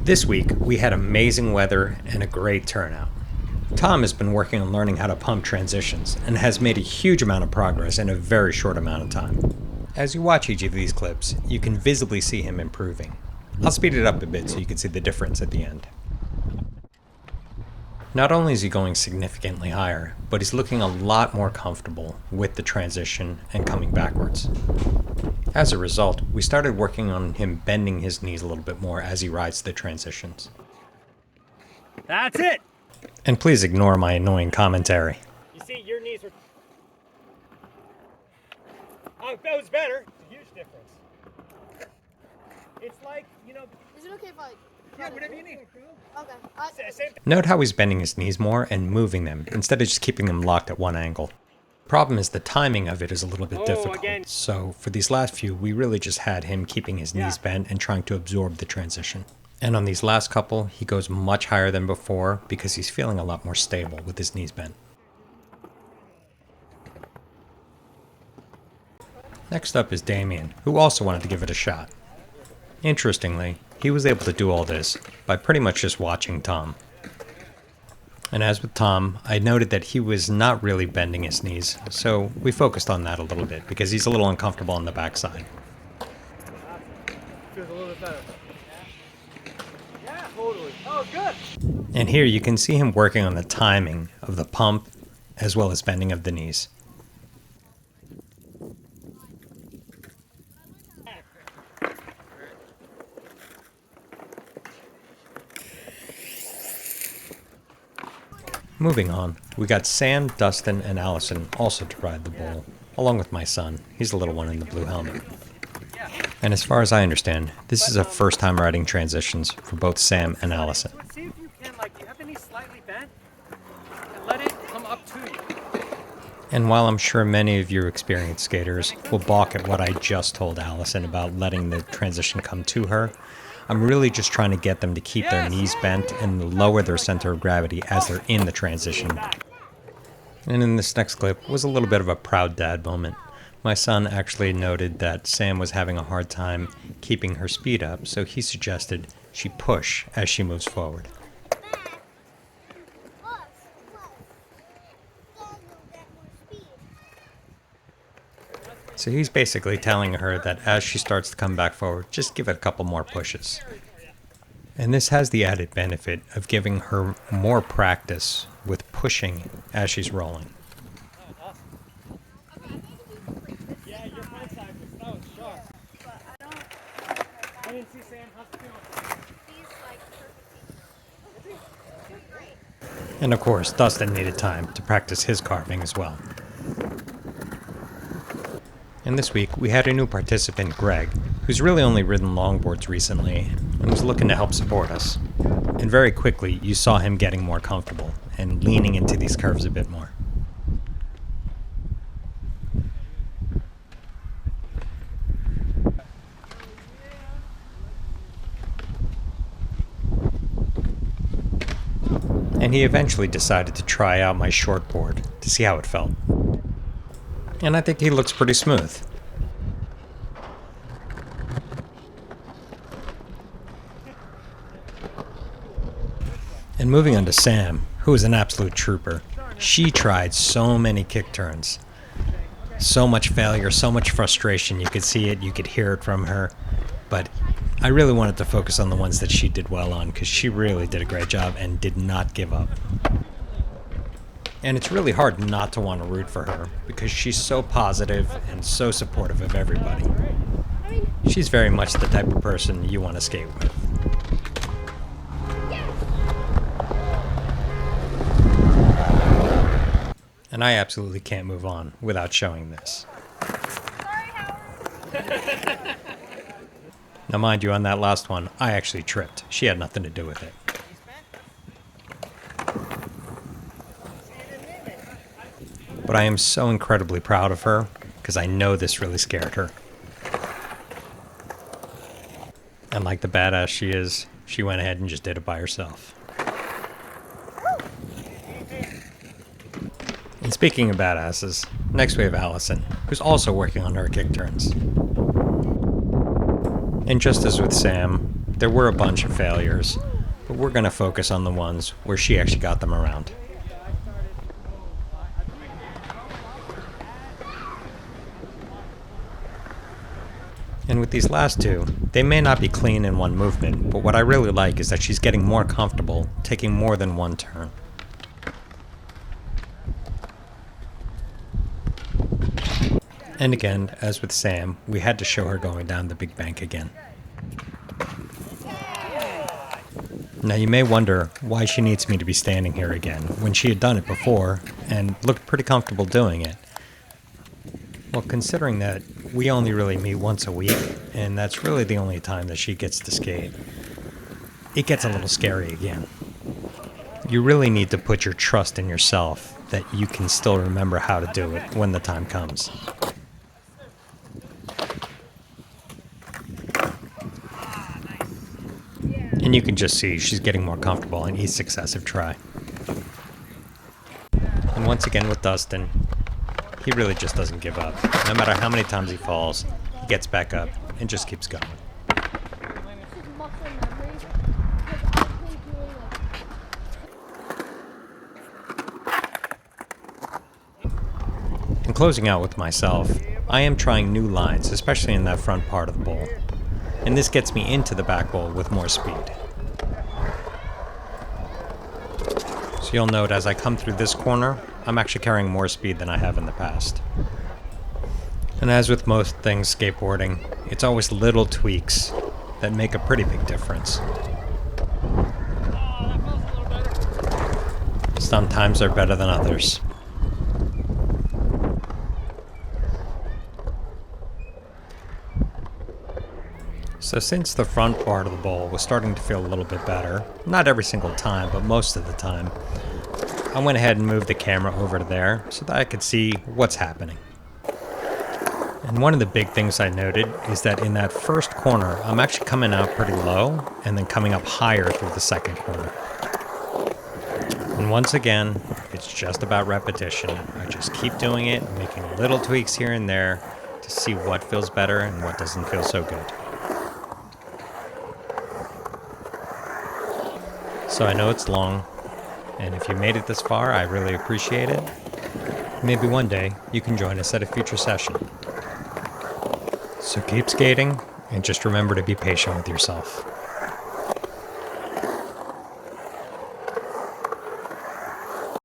This week, we had amazing weather and a great turnout. Tom has been working on learning how to pump transitions and has made a huge amount of progress in a very short amount of time. As you watch each of these clips, you can visibly see him improving. I'll speed it up a bit so you can see the difference at the end. Not only is he going significantly higher, but he's looking a lot more comfortable with the transition and coming backwards. As a result, we started working on him bending his knees a little bit more as he rides the transitions. That's it! And please ignore my annoying commentary. You see, your knees are... Oh, that was better. It's a huge difference. It's like, you know... Is it okay if I... Yeah, whatever you need. Okay. Note how he's bending his knees more and moving them, instead of just keeping them locked at one angle. Problem is the timing of it is a little bit difficult. Again. So for these last few, we really just had him keeping his knees bent and trying to absorb the transition. And on these last couple, he goes much higher than before because he's feeling a lot more stable with his knees bent. Next up is Damien, who also wanted to give it a shot. Interestingly, he was able to do all this by pretty much just watching Tom. And as with Tom, I noted that he was not really bending his knees, so we focused on that a little bit because he's a little uncomfortable on the backside. Feels a little bit better. Yeah, totally. Oh, good. And here you can see him working on the timing of the pump as well as bending of the knees. Moving on, we got Sam, Dustin, and Allison also to ride the bull, along with my son. He's the little one in the blue helmet. And as far as I understand, this is a first time riding transitions for both Sam and Allison. See if you can, like, you have the knee slightly bent, and let it come up to you. And while I'm sure many of you experienced skaters will balk at what I just told Allison about letting the transition come to her, I'm really just trying to get them to keep their knees bent and lower their center of gravity as they're in the transition. And in this next clip was a little bit of a proud dad moment. My son actually noted that Sam was having a hard time keeping her speed up, so he suggested she push as she moves forward. So he's basically telling her that as she starts to come back forward, just give it a couple more pushes. And this has the added benefit of giving her more practice with pushing as she's rolling. Yeah, your front side was sharp. I didn't see Sam. How's it feeling? And of course, Dustin needed time to practice his carving as well. And this week, we had a new participant, Greg, who's really only ridden longboards recently and was looking to help support us. And very quickly, you saw him getting more comfortable and leaning into these curves a bit more. And he eventually decided to try out my shortboard to see how it felt. And I think he looks pretty smooth. And moving on to Sam, who is an absolute trooper. She tried so many kick turns. So much failure, so much frustration. You could see it, you could hear it from her. But I really wanted to focus on the ones that she did well on because she really did a great job and did not give up. And it's really hard not to want to root for her because she's so positive and so supportive of everybody. She's very much the type of person you want to skate with. And I absolutely can't move on without showing this. Now mind you, on that last one, I actually tripped. She had nothing to do with it. But I am so incredibly proud of her, because I know this really scared her. And like the badass she is, she went ahead and just did it by herself. And speaking of badasses, next we have Allison, who's also working on her kick turns. And just as with Sam, There were a bunch of failures, but we're going to focus on the ones where she actually got them around. And with these last two, they may not be clean in one movement, but what I really like is that she's getting more comfortable taking more than one turn. And again, as with Sam, we had to show her going down the big bank again. Now you may wonder why she needs me to be standing here again, when she had done it before and looked pretty comfortable doing it. Well, considering that we only really meet once a week, and that's really the only time that she gets to skate, it gets a little scary again. You really need to put your trust in yourself that you can still remember how to do it when the time comes. And you can just see she's getting more comfortable in each successive try. And once again with Dustin, he really just doesn't give up. No matter how many times he falls, he gets back up and just keeps going. And closing out with myself, I am trying new lines, especially in that front part of the bowl. And this gets me into the back bowl with more speed. So you'll note as I come through this corner, I'm actually carrying more speed than I have in the past. And as with most things skateboarding, it's always little tweaks that make a pretty big difference. Sometimes they're better than others. So since the front part of the bowl was starting to feel a little bit better, not every single time, but most of the time, I went ahead and moved the camera over to there so that I could see what's happening. And one of the big things I noted is that in that first corner, I'm actually coming out pretty low and then coming up higher through the second corner. And once again, it's just about repetition. I just keep doing it, making little tweaks here and there to see what feels better and what doesn't feel so good. So I know it's long, and if you made it this far, I really appreciate it. Maybe one day you can join us at a future session. So keep skating, and just remember to be patient with yourself.